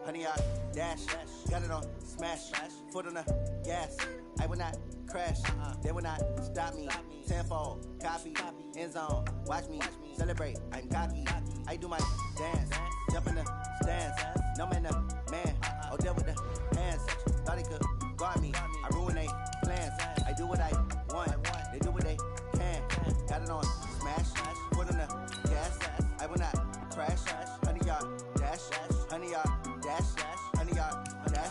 Honey, I dash, got it on, smash, foot on the gas. I will not crash, they will not stop me. Tenfold, copy, end zone, watch me celebrate. I'm cocky, I do my dance, jump in the stands. No man, the man, oh, deal with the hands. Thought he could guard me, I ruin they plans. I do what I want, they do what they can. Got it on, smash, foot on the gas. I will not crash, honey, y'all dash, honey, y'all dash, honey, y'all dash,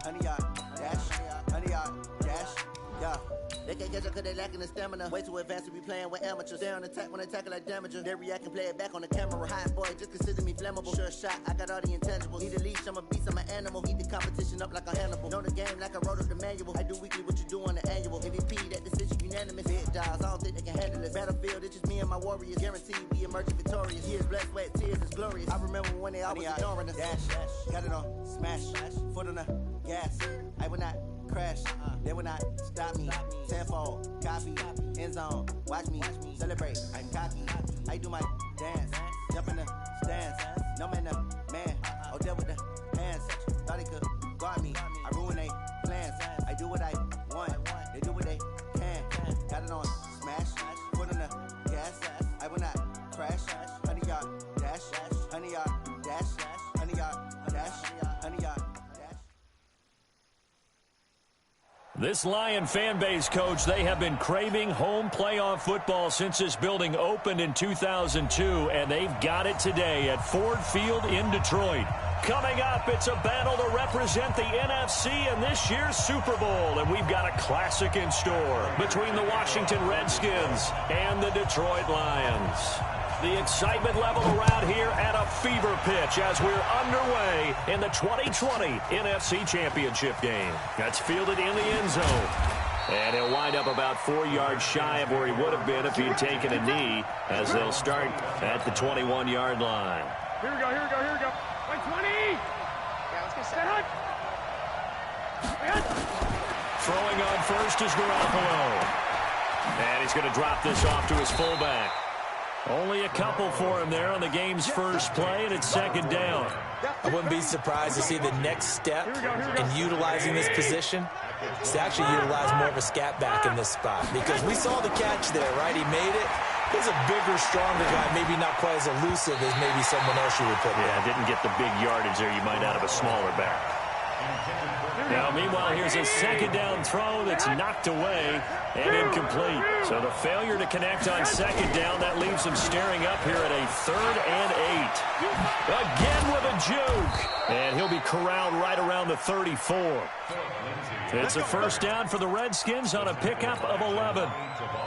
honey, y'all dash, honey, y'all dash, yeah. They can't catch up cause they lacking the stamina. Way too advanced to be playing with amateurs. They on attack when they tackle like damager. They react and play it back on the camera. Hot boy, just consider me flammable. Sure shot, I got all the intangibles. Need a leash, I'm a beast, I'm an animal. Heat the competition up like a Hannibal. Know the game like I wrote up the manual. I do weekly what you do on the annual. MVP, that decision unanimous. Big dials, I don't think they can handle this. Battlefield, it's just me and my warriors. Guaranteed we emerging victorious. Years, blood, sweat, tears, it's glorious. I remember when they always ignoring us. Dash, got it on, smash, foot on the gas. I will not crash, they will not stop me. Tenfold, copy, end zone, watch me celebrate. I'm cocky, I do my dance, jump in the stands. No man, the man, oh, deal with the hands. Thought he could guard me, I ruin they plans. I do what I want, they do what they can. Got it on, smash, foot on the gas. I will not crash, honey, y'all dash, honey, y'all dash, honey, y'all dash, honey, y'all. This Lion fan base, Coach, they have been craving home playoff football since this building opened in 2002, and they've got it today at Ford Field in Detroit. Coming up, it's a battle to represent the NFC in this year's Super Bowl, and we've got a classic in store between the Washington Redskins and the Detroit Lions. The excitement level around here at a fever pitch as we're underway in the 2020 NFC Championship game. That's fielded in the end zone. And he'll wind up about 4 yards shy of where he would have been if he'd taken a knee, as they'll start at the 21-yard line. Here we go, here we go, here we go. 120! Yeah, let's get set. Throwing on first is Garoppolo. And he's going to drop this off to his fullback. Only a couple for him there on the game's first play, and it's second down. I wouldn't be surprised to see the next step in utilizing this position is to actually utilize more of a scat back in this spot, because we saw the catch there, right? He made it. He's a bigger, stronger guy, maybe not quite as elusive as maybe someone else you would put there. Yeah, didn't get the big yardage there you might out of a smaller back. Now, meanwhile, here's a second down throw that's knocked away and incomplete. So the failure to connect on second down, that leaves him staring up here at a 3rd and 8. Again with a juke. And he'll be corralled right around the 34. It's a first down for the Redskins on a pickup of 11.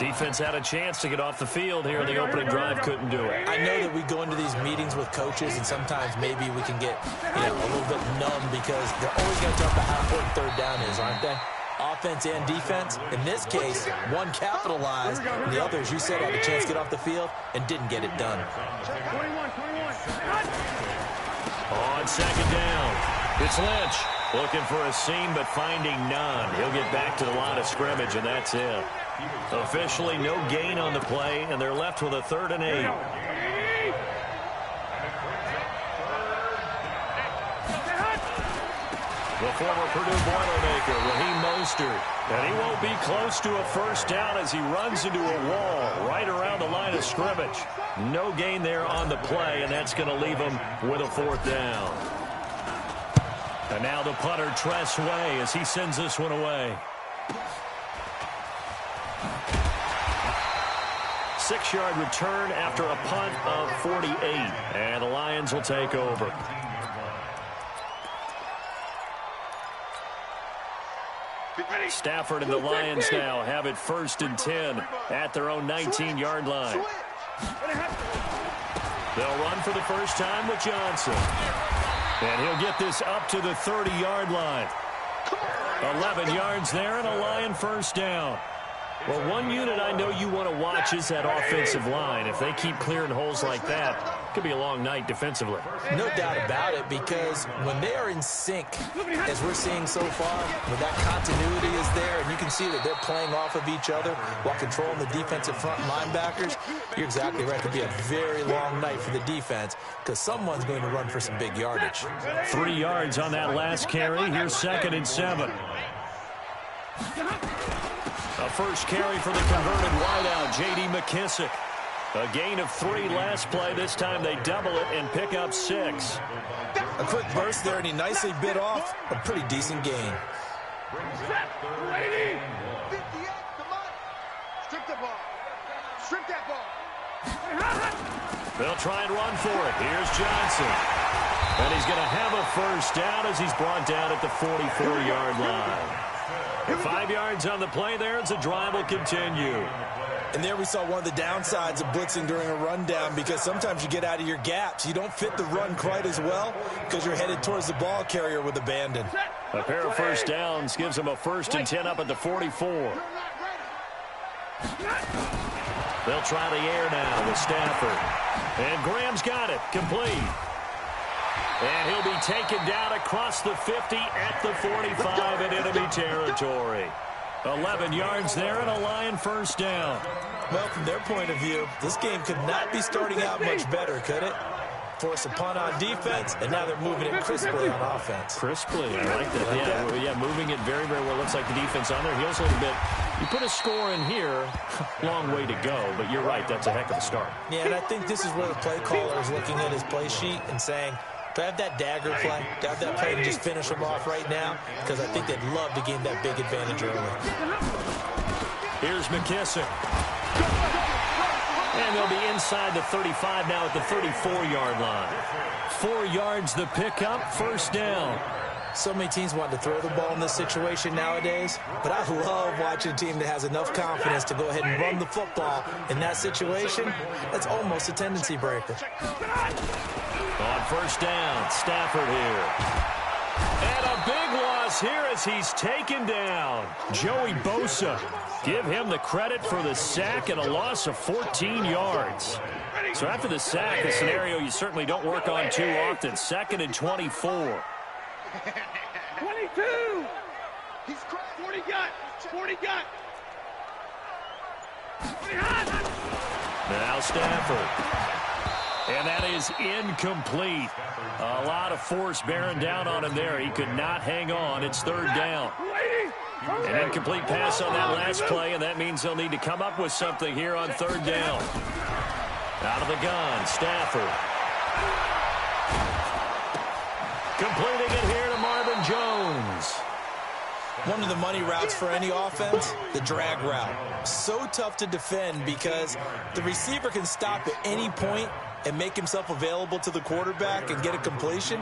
Defense had a chance to get off the field here in the opening drive, couldn't do it. I know that we go into these meetings with coaches, and sometimes maybe we can get a little bit numb because they're always going to talk about how important third down is, aren't they? Offense and defense. In this case, one capitalized, and the others, you said, had a chance to get off the field and didn't get it done. 21. On second down, it's Lynch. Looking for a seam, but finding none. He'll get back to the line of scrimmage, and that's it. Officially no gain on the play, and they're left with a 3rd and 8. The former Purdue Boilermaker, Raheem Mostert, administered. And he won't be close to a first down as he runs into a wall right around the line of scrimmage. No gain there on the play, and that's going to leave him with a fourth down. And now the punter, Tress Way, as he sends this one away. 6-yard return after a punt of 48. And the Lions will take over. Stafford and the Lions now have it 1st and 10 at their own 19-yard line. They'll run for the first time with Johnson. And he'll get this up to the 30-yard line. 11 yards there and a Lion first down. Well, one unit I know you want to watch is that offensive line. If they keep clearing holes like that, it could be a long night defensively. No doubt about it, because when they are in sync, as we're seeing so far, when that continuity is there, and you can see that they're playing off of each other while controlling the defensive front linebackers, you're exactly right. It could be a very long night for the defense, because someone's going to run for some big yardage. 3 yards on that last carry. Here's 2nd and 7. A first carry for the converted wideout, J.D. McKissick. A gain of 3 last play. This time they double it and pick up 6. A quick burst there, and he nicely bit off a pretty decent gain. Strip the ball. Strip that ball. They'll try and run for it. Here's Johnson. And he's going to have a first down as he's brought down at the 44-yard line. 5 yards on the play there as the drive will continue. And there we saw one of the downsides of blitzing during a rundown, because sometimes you get out of your gaps. You don't fit the run quite as well because you're headed towards the ball carrier with abandon. A pair of first downs gives them a 1st and 10 up at the 44. They'll try the air now with Stafford. And Graham's got it. Complete. And he'll be taken down across the 50 at the 45 in enemy territory. 11 yards there and a Lion first down. Well, from their point of view, this game could not be starting out much better, could it? Force a punt on defense, and now they're moving it crisply on offense. Crisply, I like that. Yeah, moving it very, very well. Looks like the defense on their heels a little bit. You put a score in here, long way to go, but you're right, that's a heck of a start. Yeah, and I think this is where the play caller is looking at his play sheet and saying, do I have that dagger play? Do I have that play to just finish them off right now? Because I think they'd love to gain that big advantage early. Here's McKissick. And they'll be inside the 35 now at the 34-yard line. 4 yards the pickup, first down. So many teams want to throw the ball in this situation nowadays, but I love watching a team that has enough confidence to go ahead and run the football. In that situation, that's almost a tendency breaker. On first down, Stafford here. And a big loss here as he's taken down. Joey Bosa. Give him the credit for the sack and a loss of 14 yards. So after the sack, a scenario you certainly don't work on too often. 2nd and 24. 22. He's 40 got. 40 got. Now Stafford. And that is incomplete. A lot of force bearing down on him there. He could not hang on. It's 3rd down. An incomplete pass on that last play, and that means they'll need to come up with something here on 3rd down. Out of the gun, Stafford. Completing it here to Marvin Jones. One of the money routes for any offense, the drag route. So tough to defend because the receiver can stop at any point and make himself available to the quarterback and get a completion.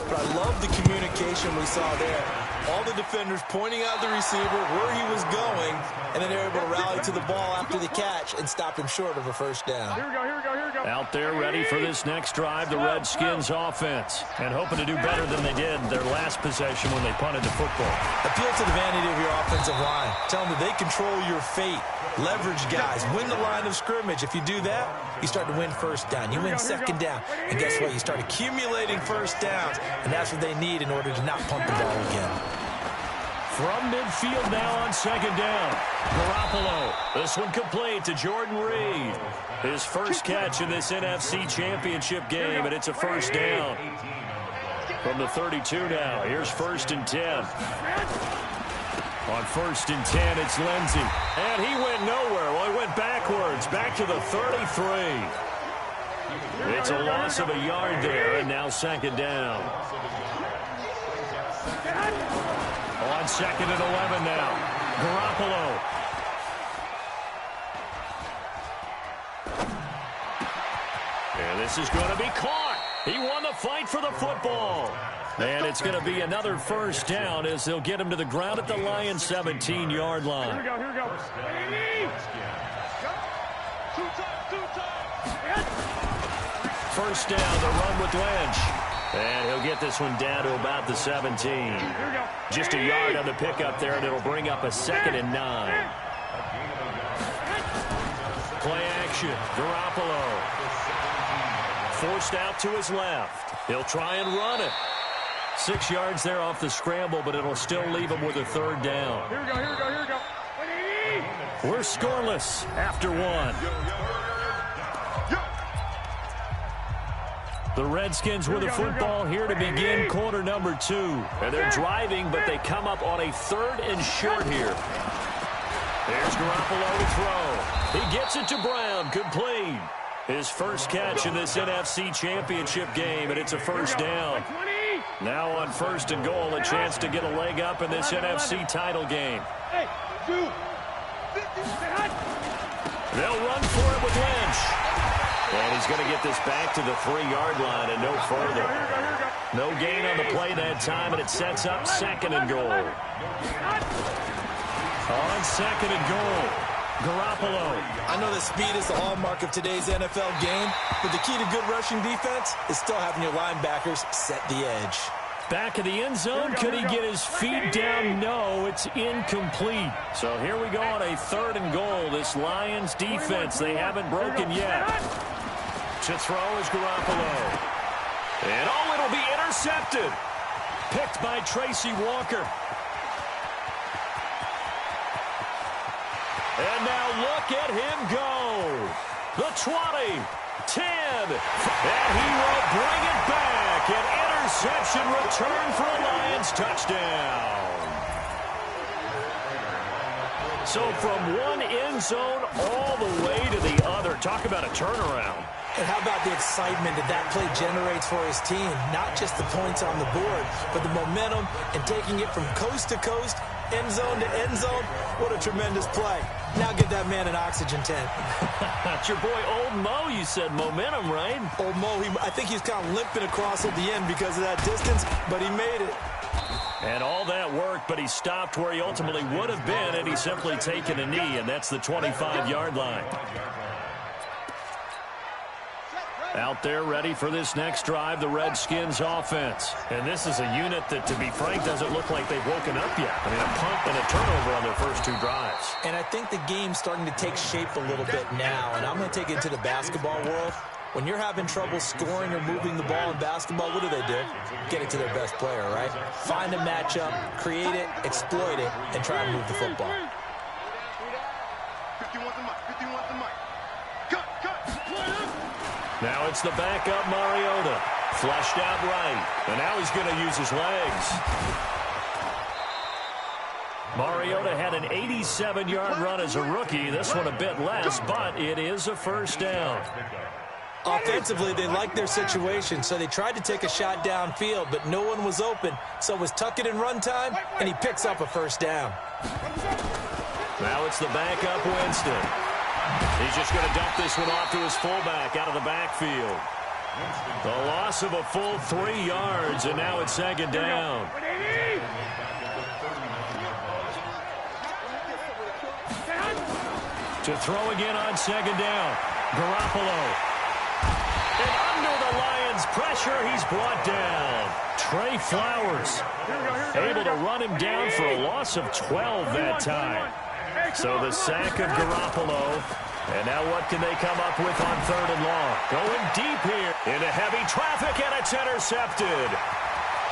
But I love the communication we saw there. All the defenders pointing out the receiver, where he was going, and then they're able to rally to the ball after the catch and stop him short of a first down. Here we go, here we go, here we go. Out there ready for this next drive, the Redskins offense. And hoping to do better than they did their last possession when they punted the football. Appeal to the vanity of your offensive line. Tell them that they control your fate. Leverage guys. Win the line of scrimmage. If you do that, you start to win first down. You win second down. And guess what? You start accumulating first downs. And that's what they need in order to not punt the ball again. From midfield now on 2nd down. Garoppolo. This one complete to Jordan Reed. His first catch in this NFC Championship game, and it's a first down. From the 32 now. Here's 1st and 10. On 1st and 10, it's Lindsey. And he went nowhere. Well, he went backwards, back to the 33. It's a loss of a yard there, and now 2nd down. On 2nd and 11 now. Garoppolo. And this is going to be caught. He won the fight for the football. And it's going to be another 1st down as they'll get him to the ground at the Lions' 17-yard line. Here we go, here we go. 1st down, the run with Lynch. And he'll get this one down to about the 17. Just a yard on the pickup there, and it'll bring up a 2nd and 9. Play action, Garoppolo. Forced out to his left. He'll try and run it. 6 yards there off the scramble, but it'll still leave him with a 3rd down. Here we go, here we go, here we go. We're scoreless after 1. The Redskins with the football here to begin quarter number 2. And they're driving, but they come up on a 3rd and short here. There's Garoppolo to throw. He gets it to Brown, complete. His first catch in this NFC Championship game, and it's a 1st down. Now on 1st and goal, a chance to get a leg up in this NFC title game. They'll run for it with Lynch. And he's going to get this back to the 3-yard line and no further. No gain on the play that time, and it sets up 2nd and goal. On 2nd and goal. Garoppolo. I know that speed is the hallmark of today's NFL game, but the key to good rushing defense is still having your linebackers set the edge. Back of the end zone. Could he get his feet down? No, it's incomplete. So here we go on a 3rd and goal. This Lions defense, they haven't broken yet. To throw is Garoppolo. And it'll be intercepted. Picked by Tracy Walker. And now look at him go. The 20, 10, and he will bring it back. An interception return for a Lions touchdown. So from one end zone all the way to the other. Talk about a turnaround. And how about the excitement that play generates for his team? Not just the points on the board, but the momentum and taking it from coast to coast, end zone to end zone. What a tremendous play. Now get that man an oxygen tent. That's your boy Old Mo. You said momentum, right? Old Mo, I think he's kind of limping across at the end because of that distance, but he made it. And all that work, but he stopped where he ultimately would have been, and he's simply taken a knee, and that's the 25-yard line. Out there ready for this next drive, the Redskins offense. And this is a unit that, to be frank, doesn't look like they've woken up yet. I mean, a punt and a turnover on their first 2 drives. And I think the game's starting to take shape a little bit now, and I'm going to take it to the basketball world. When you're having trouble scoring or moving the ball in basketball, what do? Get it to their best player, right? Find a matchup, create it, exploit it, and try and move the football. 51 the mic, 51 the mic. Cut. Now it's the backup Mariota. Flushed out right. And now he's going to use his legs. Mariota had an 87-yard run as a rookie. This one a bit less, but it is a 1st down. Offensively, they liked their situation, so they tried to take a shot downfield, but no one was open. So it was tuck it in run time, and he picks up a 1st down. Now it's the backup Winston. He's just going to dump this one off to his fullback out of the backfield. The loss of a full 3 yards, and now it's 2nd down. To throw again on 2nd down. Garoppolo. And under the Lions' pressure, he's brought down. Trey Flowers able to run him down for a loss of 12 that time. So the sack of Garoppolo. And now what can they come up with on 3rd and long? Going deep here into heavy traffic, and it's intercepted.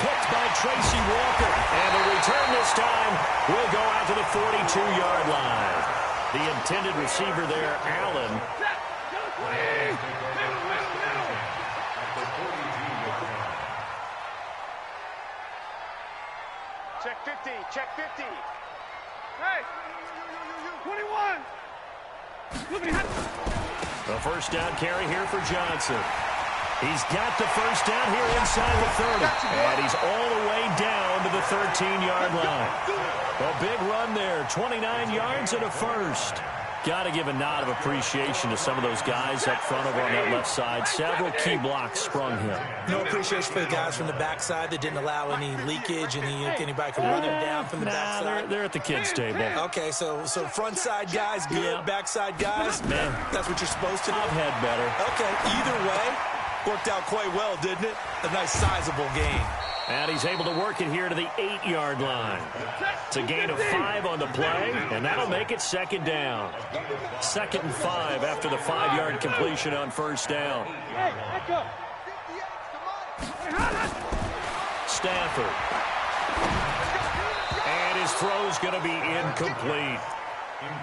Picked by Tracy Walker. And the return this time will go out to the 42-yard line. The intended receiver there, Allen. Check 50, check 50. Hey! 21! The first down carry here for Johnson. He's got the first down here inside the 30. And he's all the way down to the 13-yard line. A big run there, 29 yards and a first. Got to give a nod of appreciation to some of those guys up front over on that left side. Several key blocks sprung him. No appreciation for the guys from the backside that didn't allow any leakage and anybody could run them down from the backside. They're at the kids' table. Okay, so front side guys good, Yeah. backside guys, Man, that's what you're supposed to do? I've had better. Okay, either way, worked out quite well, didn't it? A nice sizable gain. And he's able to work it here to the 8-yard line. It's a gain of 5 on the play, and that'll make it second down. 2nd and 5 after the 5-yard completion on first down. Hey, echo! Stafford. And his throw's going to be incomplete.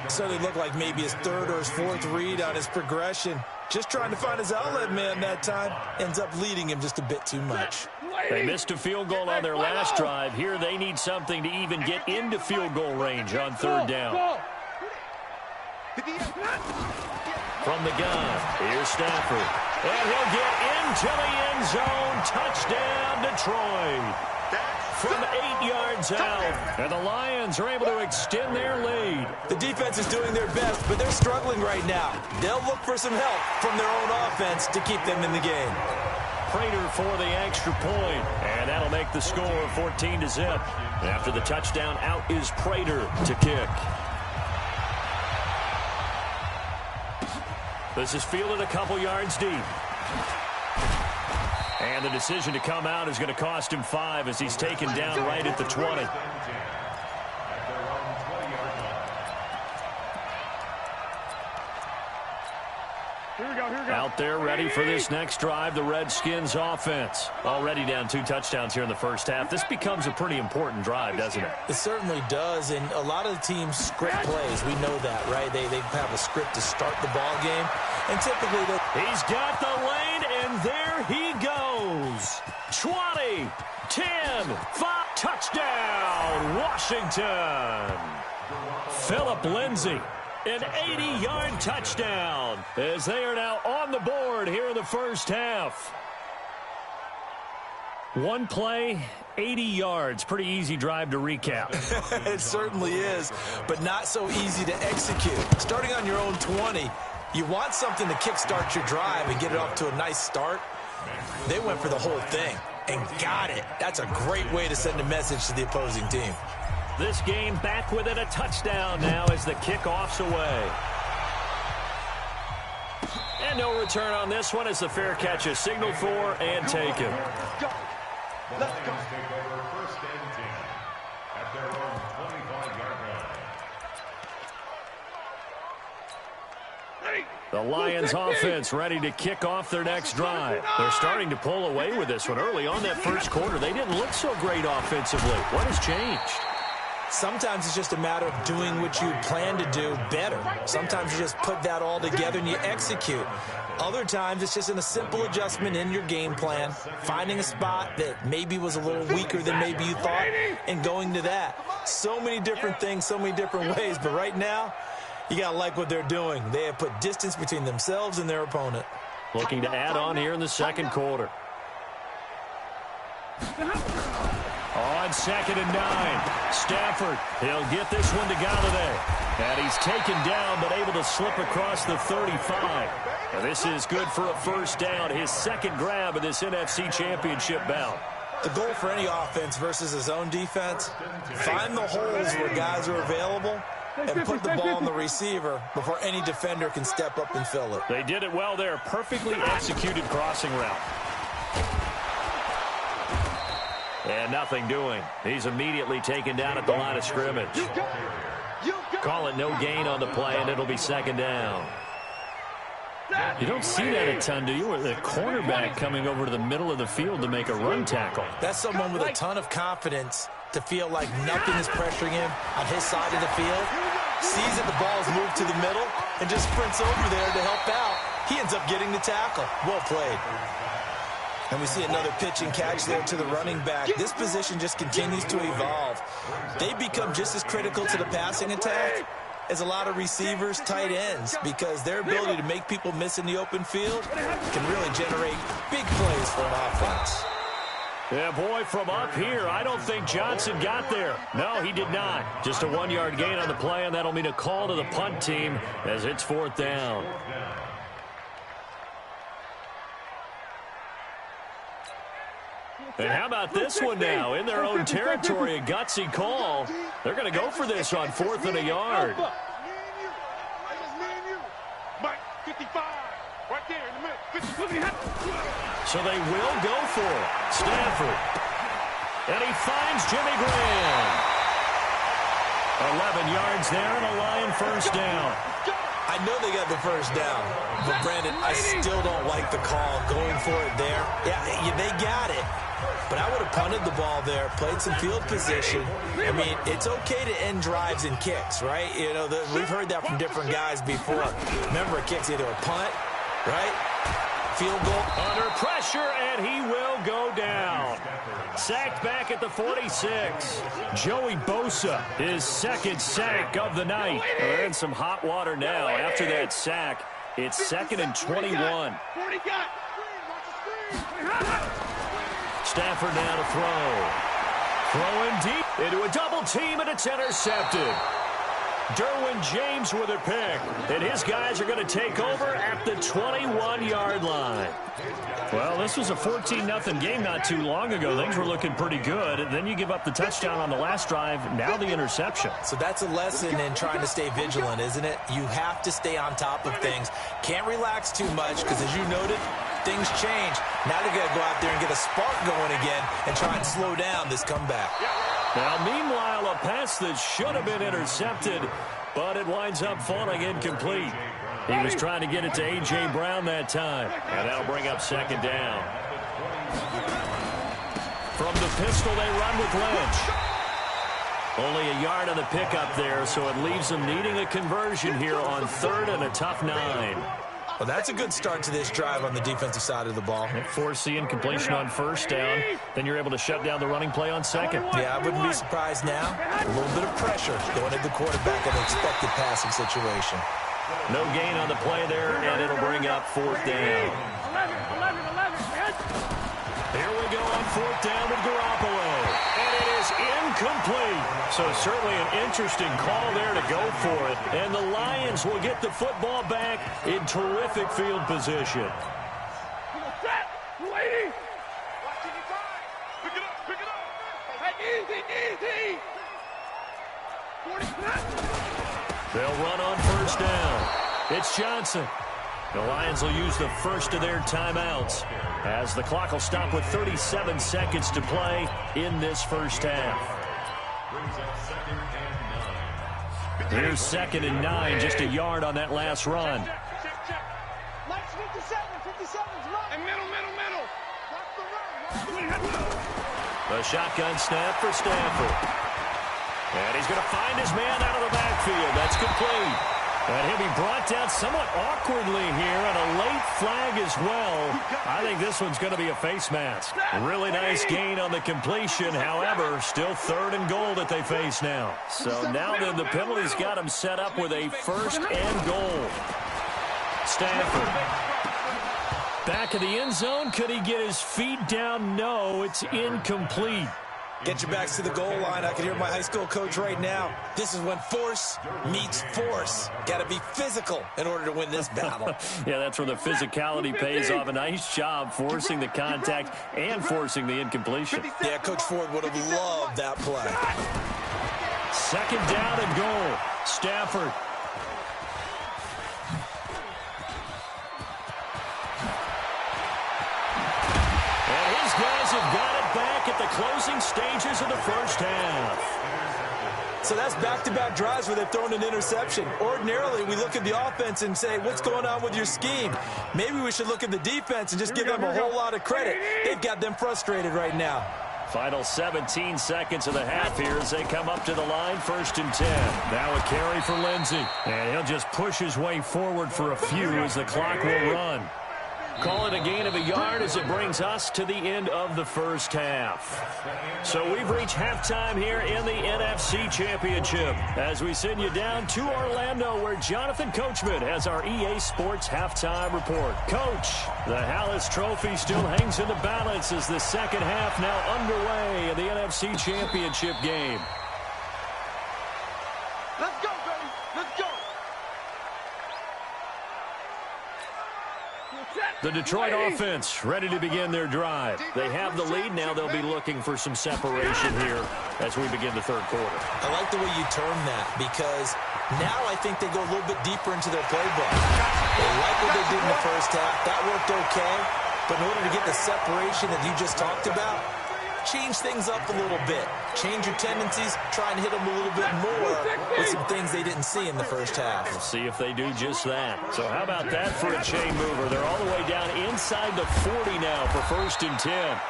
Certainly looked like maybe his third or his fourth read on his progression. Just trying to find his outlet man that time. Ends up leading him just a bit too much. They missed a field goal on their last drive. Here they need something to even get into field goal range on third down. From the gun, here's Stafford. And he'll get into the end zone. Touchdown, Detroit. From 8 yards out. And the Lions are able to extend their lead. The defense is doing their best, but they're struggling right now. They'll look for some help from their own offense to keep them in the game. Prater for the extra point, and that'll make the score 14-0. After the touchdown, out is Prater to kick. This is fielded a couple yards deep. And the decision to come out is going to cost him 5 as he's taken down right at the 20. Here we go. Out there ready for this next drive, the Redskins offense. Already down 2 touchdowns here in the first half. This becomes a pretty important drive, doesn't it? It certainly does, and a lot of the teams script plays. We know that, right? They have a script to start the ball game, and typically He's got the lane, and there he goes. 20, 10, 5, touchdown, Washington. Philip Lindsay. An 80-yard touchdown as they are now on the board here in the first half. One play, 80 yards. Pretty easy drive to recap. It certainly is, but not so easy to execute. Starting on your own 20, you want something to kickstart your drive and get it off to a nice start. They went for the whole thing and got it. That's a great way to send a message to the opposing team. This game back within a touchdown now as the kickoff's away. And no return on this one as the fair catch is signaled for and taken. Let's go. The Lions offense ready to kick off their next drive. They're starting to pull away with this one. Early on that first quarter, they didn't look so great offensively. What has changed? Sometimes it's just a matter of doing what you plan to do better. Sometimes you just put that all together and you execute. Other times it's just in a simple adjustment in your game plan, finding a spot that maybe was a little weaker than maybe you thought, and going to that. So many different things, so many different ways, but right now, you got to like what they're doing. They have put distance between themselves and their opponent. Looking to add on here in the second quarter. On 2nd and 9, Stafford, he'll get this one to Galladay. And he's taken down, but able to slip across the 35. And this is good for a first down, his second grab of this NFC Championship bout. The goal for any offense versus his own defense, find the holes where guys are available and put the ball on the receiver before any defender can step up and fill it. They did it well there. Perfectly executed crossing route. And nothing doing. He's immediately taken down at the line of scrimmage. Call it no gain on the play, and it'll be second down. You don't see that a ton, do you? With a cornerback coming over to the middle of the field to make a run tackle. That's someone with a ton of confidence to feel like nothing is pressuring him on his side of the field. Sees that the ball's moved to the middle and just sprints over there to help out. He ends up getting the tackle. Well played. And we see another pitch and catch there to the running back. This position just continues to evolve. They become just as critical to the passing attack as a lot of receivers, tight ends, because their ability to make people miss in the open field can really generate big plays for an offense. Yeah, boy, from up here, I don't think Johnson got there. No, he did not. Just a 1-yard gain on the play, and that'll mean a call to the punt team as it's 4th down. And how about this one now? In their own territory, a gutsy call. They're going to go for this on 4th and a yard. So they will go for it. Stafford. And he finds Jimmy Graham. 11 yards there and a Lion first down. I know they got the first down, but Brandon, I still don't like the call going for it there. Yeah, they got it. But I would have punted the ball there, played some field position. I mean, it's okay to end drives and kicks, right? You know, we've heard that from different guys before. Remember, a kick's either a punt, right? Field goal. Under pressure, and he will go down. Sacked back at the 46. Joey Bosa, his second sack of the night. They're in some hot water now. After that sack, it's 2nd and 21. Stafford now to throw. Throwing deep into a double team, and it's intercepted. Derwin James with a pick, and his guys are going to take over at the 21-yard line. Well, this was a 14-0 game not too long ago. Things were looking pretty good. Then you give up the touchdown on the last drive, now the interception. So that's a lesson in trying to stay vigilant, isn't it? You have to stay on top of things. Can't relax too much because, as you noted, things change. Now they got to go out there and get a spark going again and try and slow down this comeback. Now, meanwhile, a pass that should have been intercepted, but it winds up falling incomplete. He was trying to get it to A.J. Brown that time, and that'll bring up 2nd down. From the pistol, they run with Lynch. Only a yard on the pickup there, so it leaves them needing a conversion here on 3rd and a tough 9. Well, that's a good start to this drive on the defensive side of the ball. Force the incompletion on 1st down. Then you're able to shut down the running play on 2nd. Yeah, I wouldn't be surprised now. A little bit of pressure going at the quarterback in an expected passing situation. No gain on the play there, and it'll bring up 4th down. Here we go on 4th down with Garoppolo. And it is incomplete. So certainly an interesting call there to go for it. And the Lions will get the football back in terrific field position. They'll run on 1st down. It's Johnson. The Lions will use the first of their timeouts as the clock will stop with 37 seconds to play in this first half. Here's 2nd and 9, just a yard on that last run. The shotgun snap for Stafford. And he's going to find his man out of the backfield. That's complete. And he'll be brought down somewhat awkwardly here, and a late flag as well. I think this one's going to be a face mask. Really nice gain on the completion. However, still 3rd and goal that they face now. So now then the penalty's got him set up with a 1st and goal. Stafford. Back of the end zone. Could he get his feet down? No, it's incomplete. Get your backs to the goal line. I can hear my high school coach right now. This is when force meets force. Got to be physical in order to win this battle. Yeah, that's where the physicality pays off. A nice job forcing the contact and forcing the incompletion. Yeah, Coach Ford would have loved that play. 2nd down and goal. Stafford. And his guys have got it back at the closing stages of the first half. So that's back-to-back drives where they've thrown an interception. Ordinarily, we look at the offense and say, what's going on with your scheme? Maybe we should look at the defense and just give them a whole lot of credit. They've got them frustrated right now. Final 17 seconds of the half here as they come up to the line, 1st and 10. Now a carry for Lindsey. And he'll just push his way forward for a few as the clock will run. Call it a gain of a yard as it brings us to the end of the first half. So we've reached halftime here in the NFC Championship as we send you down to Orlando where Jonathan Coachman has our EA Sports halftime report. Coach, the Hallis Trophy still hangs in the balance as the second half now underway in the NFC Championship game. Let's go, baby. Let's go. The Detroit offense ready to begin their drive. They have the lead. Now they'll be looking for some separation here as we begin the third quarter. I like the way you term that because now I think they go a little bit deeper into their playbook. They like what they did in the first half. That worked okay. But in order to get the separation that you just talked about, change things up a little bit. Change your tendencies. Try and hit them a little bit more with some things they didn't see in the first half. We'll see if they do just that. So how about that for a chain mover? They're all the way down inside the 40 now for 1st and 10.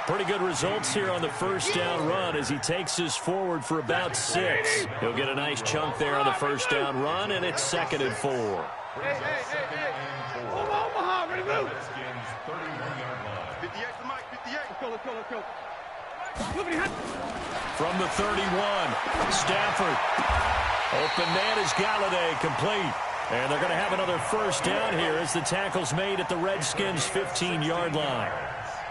Pretty good results here on the first down run as he takes us forward for about 6. He'll get a nice chunk there on the first down run, and it's 2nd and 4. Hey. Omaha, ready to move. 58 to Mike, 58. Let's go. From the 31, Stafford. Open man is Galladay, complete. And they're going to have another first down here as the tackle's made at the Redskins' 15-yard line.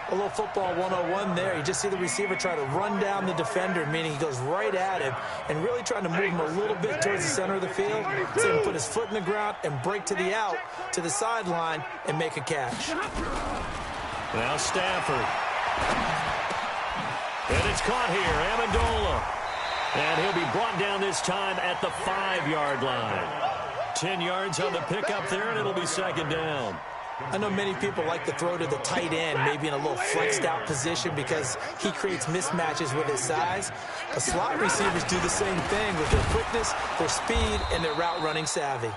A little football 101 there. You just see the receiver try to run down the defender, meaning he goes right at him and really trying to move him a little bit towards the center of the field so he can put his foot in the ground and break to the out, to the sideline, and make a catch. Now Stafford. And it's caught here, Amendola. And he'll be brought down this time at the 5-yard line. 10 yards on the pickup there, and it'll be 2nd down. I know many people like to throw to the tight end, maybe in a little flexed out position because he creates mismatches with his size. But slot receivers do the same thing with their quickness, their speed, and their route running savvy.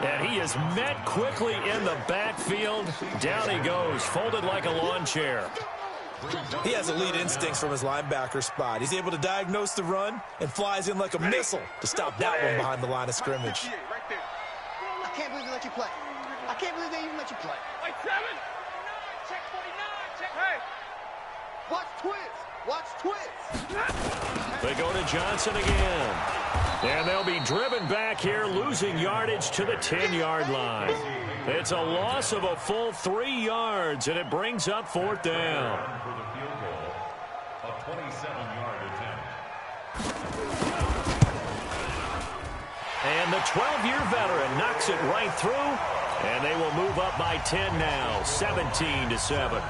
And he is met quickly in the backfield. Down he goes, folded like a lawn chair. He has elite instincts from his linebacker spot. He's able to diagnose the run and flies in like a missile to stop that one behind the line of scrimmage. I can't believe they let you play. I can't believe they even let you play. Like 7. Check 49. Check. Hey. Watch Twiz. Watch Twiz. They go to Johnson again. And they'll be driven back here, losing yardage to the 10-yard line. It's a loss of a full 3 yards, and it brings up 4th down. And the 12-year veteran knocks it right through, and they will move up by 10 now, 17-7.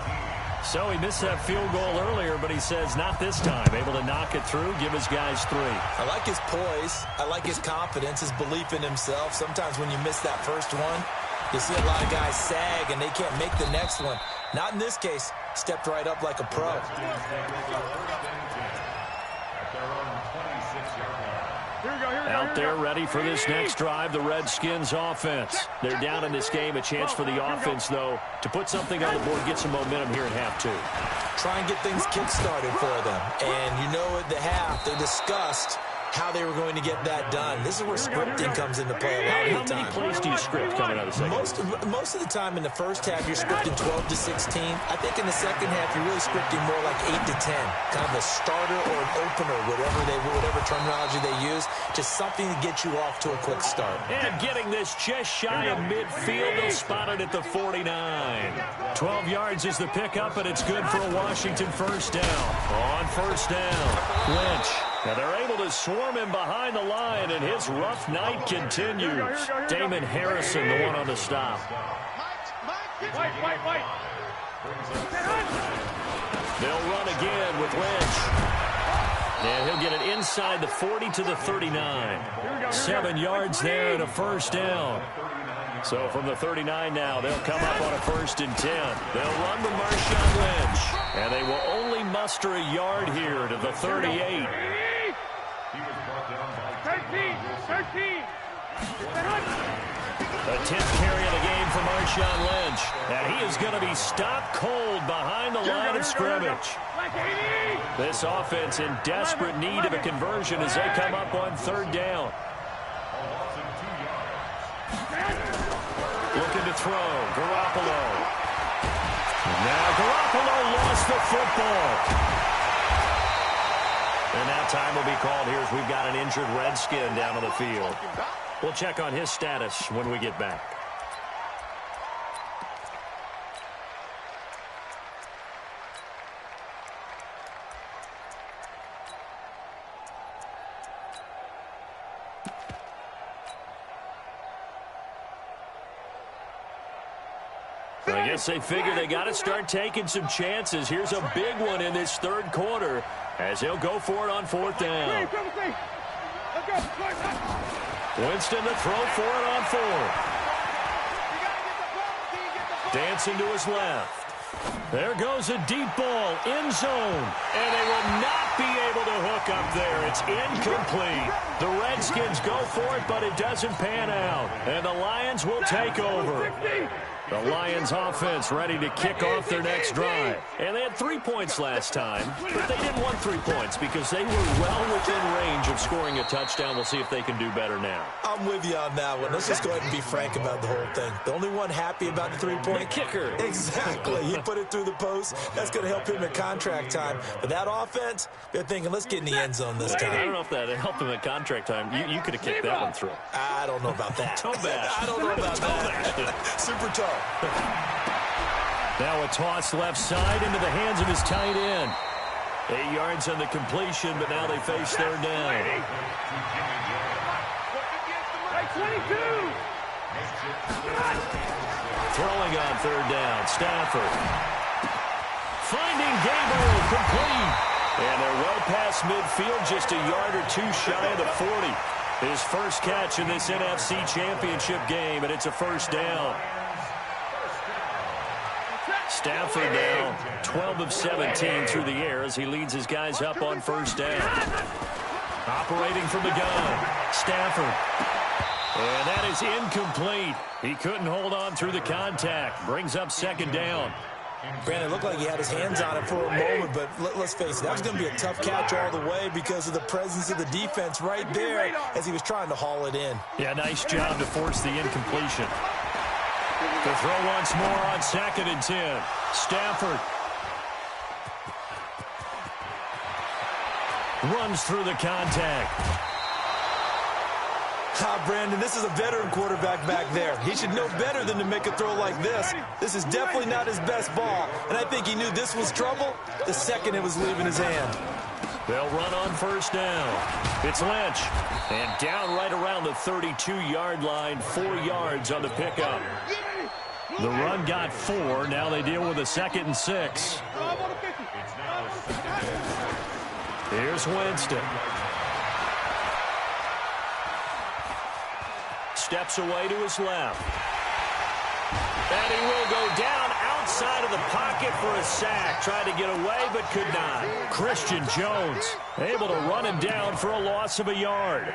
So he missed that field goal earlier, but he says not this time. Able to knock it through, give his guys 3. I like his poise. I like his confidence, his belief in himself. Sometimes when you miss that first one, you see a lot of guys sag and they can't make the next one. Not in this case. Stepped right up like a pro. Out there ready for this next drive, the Redskins offense. They're down in this game. A chance for the offense, though, to put something on the board, get some momentum here in half 2. Try and get things kick-started for them. And you know at the half, they discussed how they were going to get that done. This is where scripting comes into play a lot of the time. How many plays do you script coming out of the second? Most of the time in the first half, you're scripting 12 to 16. I think in the second half, you're really scripting more like 8 to 10. Kind of a starter or an opener, whatever terminology they use. Just something to get you off to a quick start. And getting this just shy of midfield, they'll spot it at the 49. 12 yards is the pickup, and it's good for a Washington first down. On first down, Lynch. Now they're able to swarm him behind the line, and his rough night continues. Damon Harrison, the one on the stop. White. They'll run again with Lynch. And he'll get it inside the 40 to the 39. 7 yards there and a first down. So from the 39 now, they'll come up on a 1st and 10. They'll run to Marshawn Lynch. And they will only muster a yard here to the 38. 13. The 10th carry of the game for Marshawn Lynch. And he is going to be stopped cold behind the line of scrimmage. This offense in desperate need of a conversion as they come up on 3rd down. Looking to throw, Garoppolo. Now Garoppolo lost the football. And now time will be called here as we've got an injured Redskin down on the field. We'll check on his status when we get back. I guess they figure they got to start taking some chances. Here's a big one in this third quarter as he'll go for it on fourth down. Winston to throw for it on fourth. Dancing to his left. There goes a deep ball, end zone. And they will not be able to hook up there. It's incomplete. The Redskins go for it, but it doesn't pan out. And the Lions will take over. The Lions offense ready to kick off their next drive. And they had 3 points last time, but they didn't want 3 points because they were well within range of scoring a touchdown. We'll see if they can do better now. I'm with you on that one. Let's just go ahead and be frank about the whole thing. The only one happy about the 3-point kicker. Exactly. He put it through the post. That's going to help him at contract time. But that offense, they're thinking, let's get in the end zone this time. I don't know if that helped him at contract time. You could have kicked that one through. I don't know about that. Toe bash. I don't know about that. Super toe. Now a toss left side into the hands of his tight end. 8 yards on the completion, but now they face third down. 22. Throwing on third down, Stafford. Finding Gabriel, complete. And they're well past midfield, just a yard or two shy of the 40. His first catch in this NFC Championship game, and it's a first down. Stafford now 12 of 17 through the air as he leads his guys up on first down. Operating from the gun, Stafford. And that is incomplete. He couldn't hold on through the contact. Brings up second down. Brandon, it looked like he had his hands on it for a moment, but let's face it, that was going to be a tough catch all the way because of the presence of the defense right there as he was trying to haul it in. Yeah, nice job to force the incompletion. To throw once more on 2nd and 10. Stafford runs through the contact. Brandon, this is a veteran quarterback back there. He should know better than to make a throw like this. This is definitely not his best ball, and I think he knew this was trouble the second it was leaving his hand. They'll run on first down. It's Lynch. And down right around the 32-yard line, 4 yards on the pickup. The run got 4. Now they deal with a 2nd and 6. Here's Winston. Steps away to his left. And he will go down outside of the pocket for a sack. Tried to get away, but could not. Christian Jones able to run him down for a loss of a yard.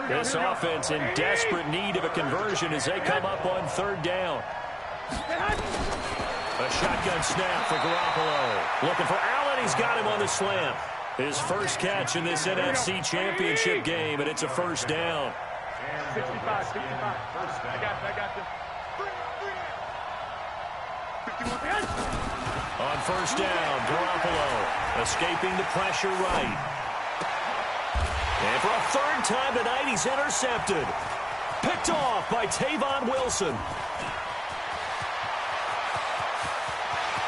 This offense in desperate need of a conversion as they come up on third down. A shotgun snap for Garoppolo. Looking for Allen. He's got him on the slant. His first catch in this NFC Championship game, and it's a first down. 65. I got you. On first down, Garoppolo escaping the pressure right. And for a third time tonight, he's intercepted. Picked off by Tavon Wilson.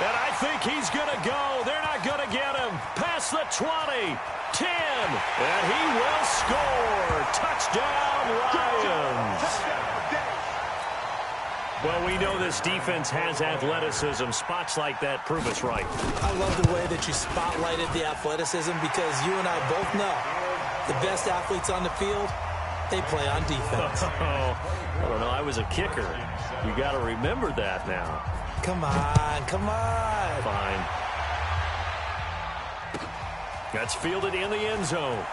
And I think he's going to go. They're not going to get him. Past the 20, 10, and he will score. Touchdown, Lions. Well, we know this defense has athleticism. Spots like that prove us right. I love the way that you spotlighted the athleticism because you and I both know the best athletes on the field, they play on defense. I don't know. I was a kicker. You got to remember that now. Come on, come on. Fine. That's fielded in the end zone.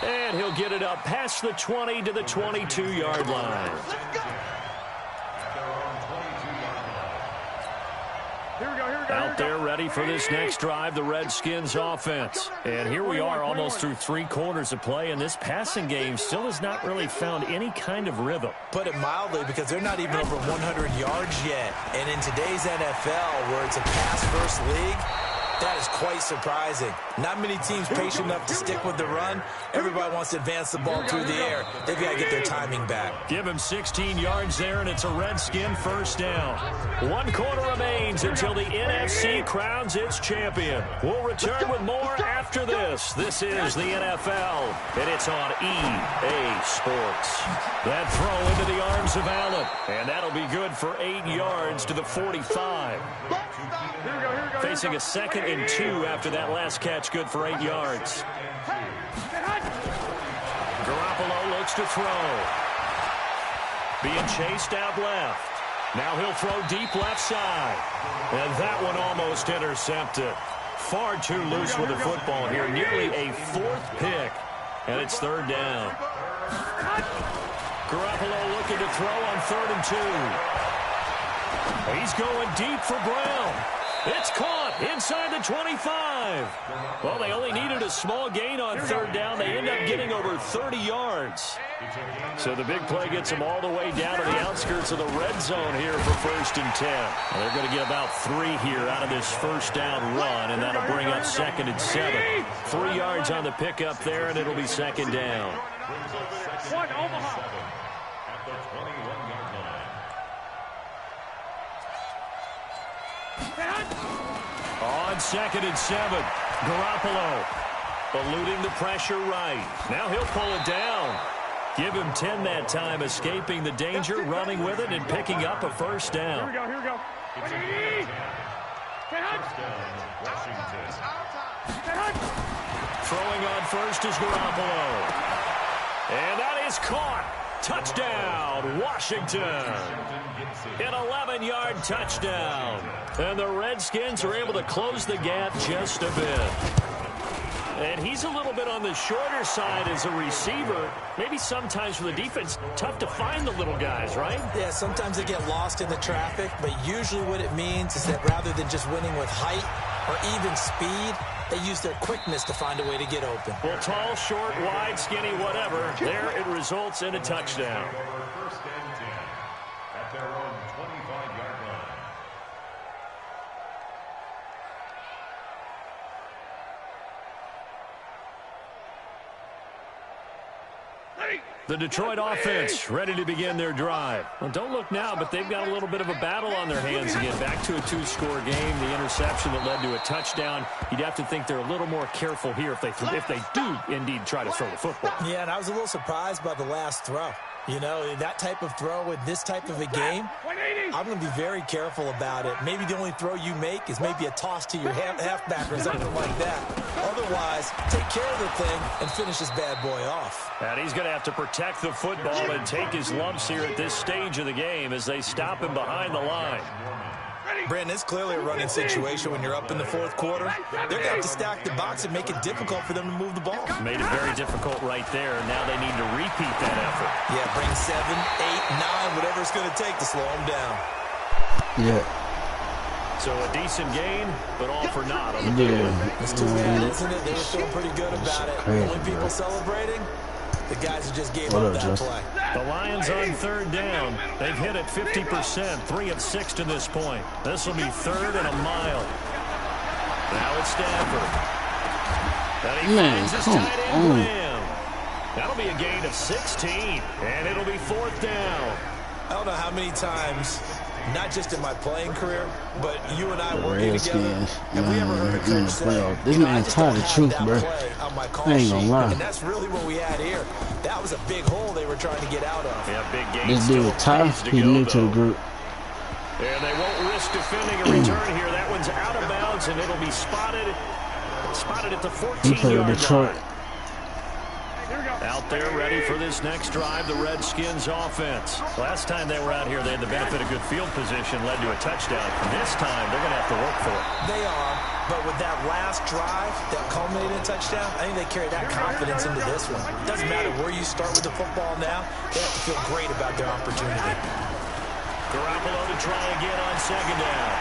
And he'll get it up past the 20 to the 22-yard line. Here we go. Out there ready for this next drive, the Redskins offense. And here we are almost through 3 quarters of play, and this passing game still has not really found any kind of rhythm. Put it mildly, because they're not even over 100 yards yet. And in today's NFL, where it's a pass-first league, that is quite surprising. Not many teams patient enough to stick with the run. Everybody wants to advance the ball through the air. They've got to get their timing back. Give him 16 yards there, and it's a Redskin first down. 1 quarter remains until the NFC crowns its champion. We'll return with more after this. This is the NFL, and it's on EA Sports. That throw into the arms of Allen, and that'll be good for 8 yards to the 45. Facing a 2nd and 2 after that last catch, good for 8 yards. Garoppolo looks to throw. Being chased out left. Now he'll throw deep left side. And that one almost intercepted. Far too loose with the football here. Nearly a 4th pick. And it's 3rd down. Garoppolo looking to throw on 3rd and 2. He's going deep for Brown. It's caught inside the 25. Well, they only needed a small gain on 3rd down. They end up getting over 30 yards. So the big play gets them all the way down to the outskirts of the red zone here for 1st and 10. Well, they're going to get about 3 here out of this first down run, and that'll bring up 2nd and 7. 3 yards on the pickup there, and it'll be 2nd down. One, Omaha. On 2nd and 7, Garoppolo eluding the pressure right. Now he'll pull it down. Give him 10 that time, escaping the danger, running with it, and picking up a 1st down. Here we go. Throwing on 1st is Garoppolo. And that is caught. Touchdown, Washington. An 11-yard touchdown. And the Redskins are able to close the gap just a bit. And he's a little bit on the shorter side as a receiver. Maybe sometimes for the defense, tough to find the little guys, right? Yeah, sometimes they get lost in the traffic, but usually what it means is that rather than just winning with height or even speed, they use their quickness to find a way to get open. Well, tall, short, wide, skinny, whatever, there it results in a touchdown. First and 10 at their own 25-yard line. The Detroit offense ready to begin their drive. Well, don't look now, but they've got a little bit of a battle on their hands again. Back to a 2-score game. The interception that led to a touchdown. You'd have to think they're a little more careful here if they do indeed try to throw the football. Yeah, and I was a little surprised by the last throw. You know, that type of throw with this type of a game, I'm going to be very careful about it. Maybe the only throw you make is maybe a toss to your halfback or something like that. Otherwise, take care of the thing and finish this bad boy off. And he's going to have to protect the football and take his lumps here at this stage of the game as they stop him behind the line. Brandon, it's clearly a running situation when you're up in the 4th quarter. They're going to have to stack the box and make it difficult for them to move the ball. Made it very difficult right there. Now they need to repeat that effort. Yeah, bring 7, 8, 9, whatever it's going to take to slow them down. Yeah. So a decent gain, but all for naught. Yeah. It's too bad, isn't it? They were feeling pretty good about it. Crazy, Only people bro. celebrating, the guys who just gave What up up, that Justin? play. The Lions on 3rd down. They've hit it 50%, 3 of 6 to this point. This will be 3rd and a mile. Now it's Stafford. And he finds his tight end, Graham. That'll be a gain of 16, and it'll be 4th down. I don't know how many times, not just in my playing career, but you and I working together, have we ever heard a coach say, this man's tired of truth, bro. I ain't gonna lie. And that's really what we had here. That was a big hole they were trying to get out of. Yeah, big gain. This dude Ty, he's new to the group. And they won't risk defending a return here. That one's out of bounds, and it'll be spotted at the 14-yard line. Out there ready for this next drive, the Redskins offense. Last time they were out here, they had the benefit of good field position, led to a touchdown. This time, they're going to have to work for it. They are, but with that last drive that culminated in a touchdown, I think they carry that confidence into this one. It doesn't matter where you start with the football now, they have to feel great about their opportunity. Garoppolo to try again on 2nd down.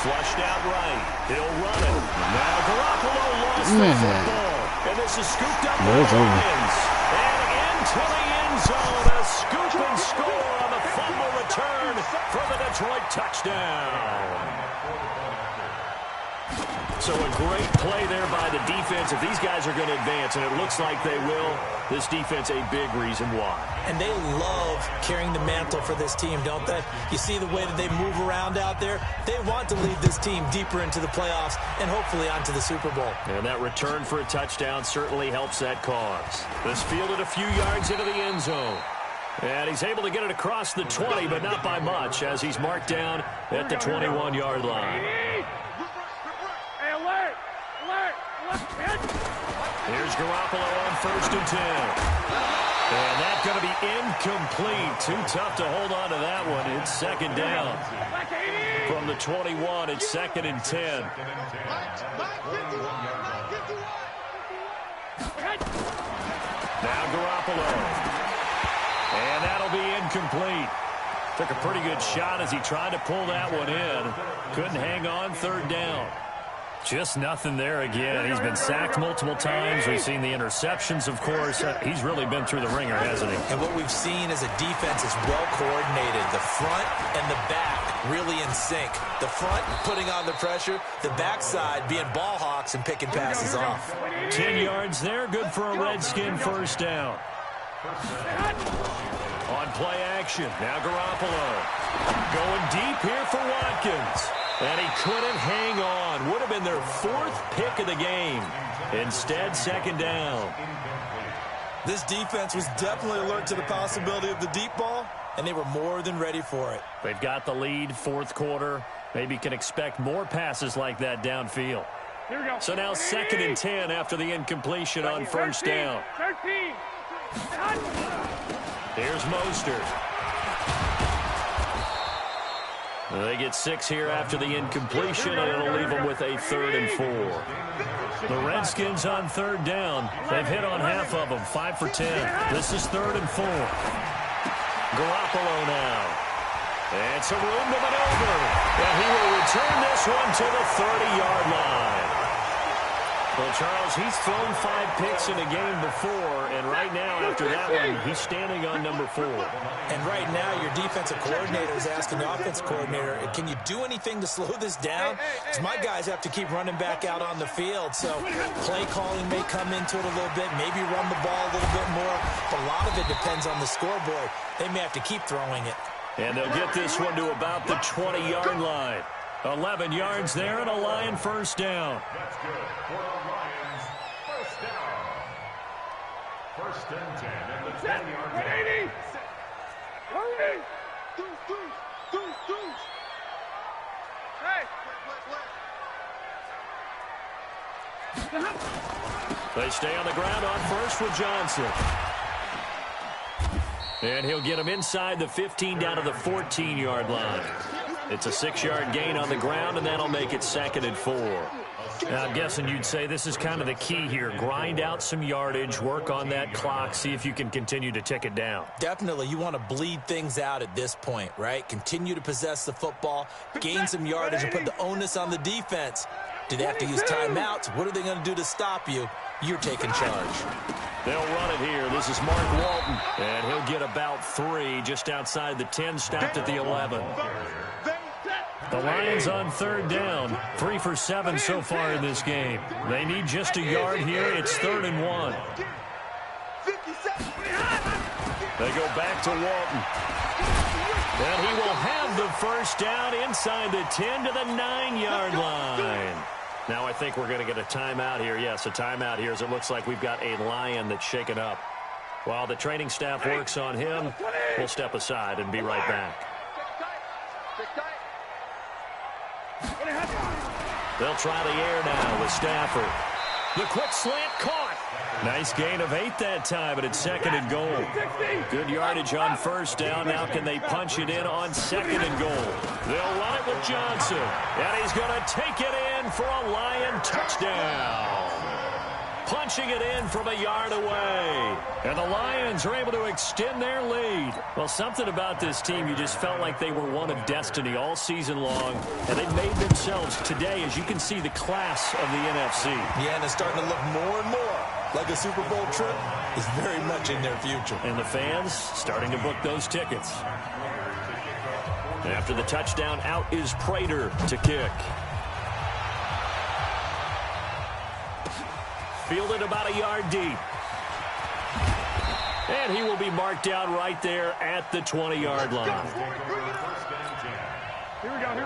Flushed out right. He'll run it. Now Garoppolo lost the football. And this is scooped up by the Lions. And into the end zone. A scoop and score on the fumble return for the Detroit touchdown. So a great play there by the defense. If these guys are going to advance, and it looks like they will, this defense a big reason why. And they love carrying the mantle for this team, don't they? You see the way that they move around out there? They want to lead this team deeper into the playoffs and hopefully onto the Super Bowl. And that return for a touchdown certainly helps that cause. This fielded a few yards into the end zone. And he's able to get it across the 20, but not by much, as he's marked down at the 21-yard line. Here's Garoppolo on 1st and 10. And that's going to be incomplete. Too tough to hold on to that one. It's 2nd down. From the 21, it's 2nd and 10. Now Garoppolo. And that'll be incomplete. Took a pretty good shot as he tried to pull that one in. Couldn't hang on, 3rd down. Just nothing there again. He's been sacked multiple times. We've seen the interceptions, of course. He's really been through the ringer, hasn't he? And what we've seen as a defense is well coordinated. The front and the back really in sync. The front putting on the pressure. The backside being ball hawks and picking passes off. 10 yards there. Good for a Redskin 1st down. On play action. Now Garoppolo. Going deep here for Watkins. And he couldn't hang on. Would have been their 4th pick of the game. Instead, 2nd down. This defense was definitely alert to the possibility of the deep ball, and they were more than ready for it. They've got the lead, 4th quarter. Maybe can expect more passes like that downfield. So now 2nd and 10 after the incompletion on 1st down. Here's Mostert. They get 6 here after the incompletion, and it'll leave them with a 3rd and 4. The Redskins on 3rd down. They've hit on half of them, 5 for 10. This is 3rd and 4. Garoppolo now. And some room to maneuver. And he will return this one to the 30-yard line. Well, Charles, he's thrown 5 picks in a game before, and right now, after that one, he's standing on number 4. And right now, your defensive coordinator is asking the offensive coordinator, can you do anything to slow this down? Because my guys have to keep running back out on the field, so play calling may come into it a little bit, maybe run the ball a little bit more, but a lot of it depends on the scoreboard. They may have to keep throwing it. And they'll get this one to about the 20-yard line. 11 yards there and a Lion 1st down. That's good for the Lions. 1st down. 1st and 10 at the 10-yard line. They stay on the ground on 1st with Johnson. And he'll get him inside the 15 down to the 14-yard line. It's a 6-yard gain on the ground, and that'll make it 2nd and 4. Now, I'm guessing you'd say this is kind of the key here. Grind out some yardage, work on that clock, see if you can continue to tick it down. Definitely. You want to bleed things out at this point, right? Continue to possess the football, gain some yardage, and put the onus on the defense. Do they have to use timeouts? What are they going to do to stop you? You're taking charge. They'll run it here. This is Mark Walton. And he'll get about 3 just outside the 10, stopped at the 11. The Lions on 3rd down. 3 for 7 so far in this game. They need just a yard here. It's 3rd and 1. They go back to Walton. And he will have the 1st down inside the 10 to the 9-yard line. Now I think we're going to get a timeout here. Yes, a timeout here as it looks like we've got a Lion that's shaken up. While the training staff works on him, we'll step aside and be right back. They'll try the air now with Stafford. The quick slant caught. Nice gain of 8 that time, but it's 2nd and goal. Good yardage on 1st down. Now can they punch it in on 2nd and goal? They'll run it with Johnson. And he's going to take it in for a Lion touchdown. Punching it in from a yard away. And the Lions are able to extend their lead. Well, something about this team, you just felt like they were one of destiny all season long. And they made themselves today, as you can see, the class of the NFC. Yeah, and it's starting to look more and more like a Super Bowl trip is very much in their future. And the fans starting to book those tickets. After the touchdown, out is Prater to kick. Fielded about a yard deep. And he will be marked down right there at the 20-yard line.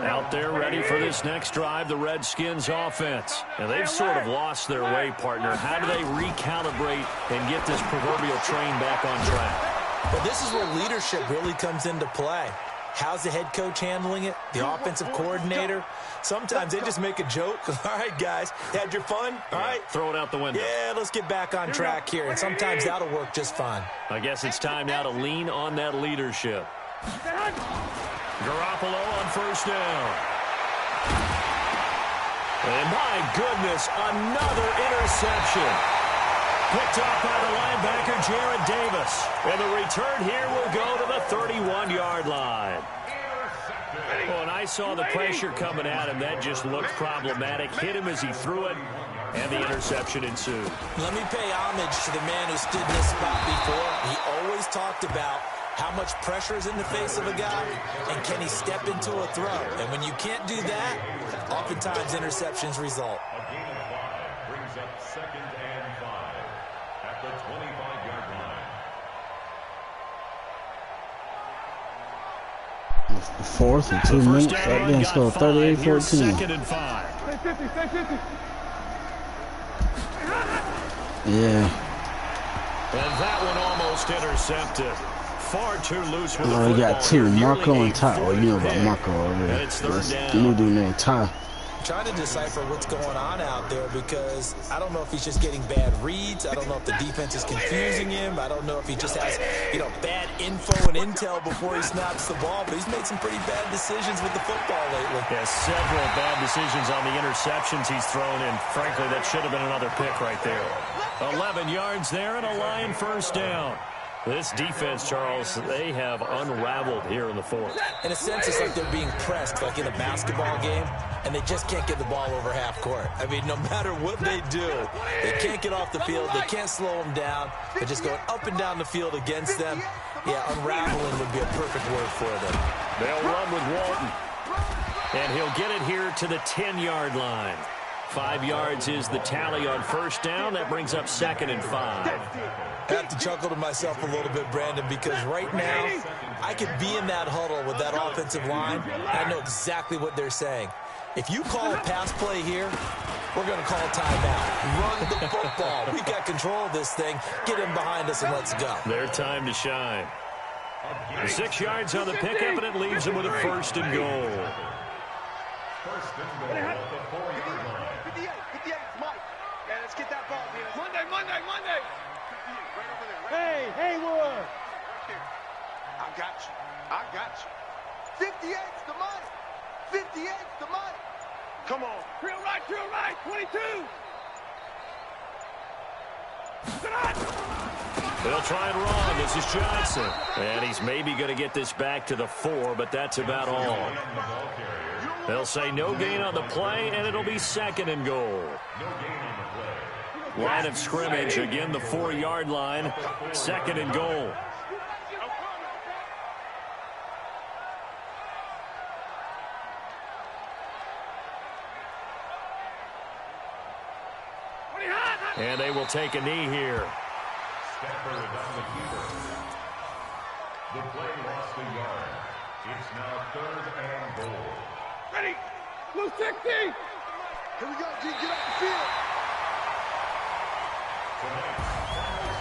Out there ready for this next drive, the Redskins offense. And they've sort of lost their way, partner. How do they recalibrate and get this proverbial train back on track? Well, this is where leadership really comes into play. How's the head coach handling it? The offensive coordinator? Sometimes they just make a joke. All right, guys, had your fun? All right. Throw it out the window. Yeah, let's get back on track here. And sometimes that'll work just fine. I guess it's time now to lean on that leadership. Garoppolo on first down. And my goodness, another interception. Picked off by the linebacker, Jared Davis. And the return here will go to the 31-yard line. Oh, and I saw the pressure coming at him. That just looked problematic. Hit him as he threw it, and the interception ensued. Let me pay homage to the man who stood in this spot before. He always talked about how much pressure is in the face of a guy, and can he step into a throw? And when you can't do that, oftentimes interceptions result. A gain of 5 brings up 2nd and 5 at the 25-yard line. Fourth and 2 minutes. That didn't score 38-14. Second and 5. Yeah. And that one almost intercepted. Far too loose with the Oh, football. you got two, Marco Nearly and Ty. Oh, you know about Marco already. And it's third down. New dude named Ty. Trying to decipher what's going on out there because I don't know if he's just getting bad reads. I don't know if the defense is confusing him. I don't know if he just has, bad info and intel before he snaps the ball. But he's made some pretty bad decisions with the football lately. Yeah, several bad decisions on the interceptions he's thrown, and frankly, that should have been another pick right there. 11 yards there and a Lion first down. This defense, Charles, they have unraveled here in the fourth. In a sense, it's like they're being pressed, like in a basketball game, and they just can't get the ball over half court. I mean, no matter what they do, they can't get off the field. They can't slow them down. They're just going up and down the field against them. Yeah, unraveling would be a perfect word for them. They'll run with Walton. And he'll get it here to the 10-yard line. 5 yards is the tally on first down. That brings up 2nd and 5. I have to chuckle to myself a little bit, Brandon, because right now I could be in that huddle with that offensive line, and I know exactly what they're saying. If you call a pass play here, we're going to call a timeout. Run the football. We got control of this thing. Get him behind us and let's go. Their time to shine. 6 yards on the pickup, and it leaves them with a first and goal. First and goal at the 4-yard line. 58, Mike. Yeah, let's get that ball, man. Monday. Right over there. Hey, Haywood. Right here. I got you. 58's the money. 58's the money. Come on. Drill right, 22. They'll try and run. This is Johnson. And he's maybe going to get this back to the 4, but that's about all. They'll say no gain on the play, and it'll be 2nd and goal. No gain on the play. Line of scrimmage, again the 4-yard line, 2nd and goal. And they will take a knee here. Stafford on the keeper. The play lost a yard. It's now 3rd and goal. Ready. Blue 60. Here we go, G. Get up the field.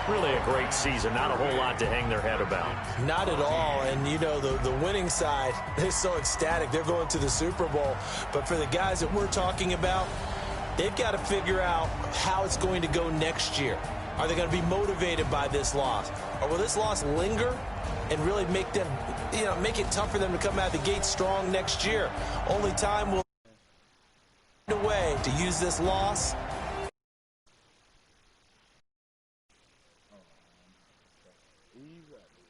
Really a great season. Not a whole lot to hang their head about. Not at all. And, the winning side, they're so ecstatic. They're going to the Super Bowl. But for the guys that we're talking about, they've got to figure out how it's going to go next year. Are they going to be motivated by this loss? Or will this loss linger and really make them, make it tough for them to come out of the gate strong next year? Only time will find a way to use this loss Ease up.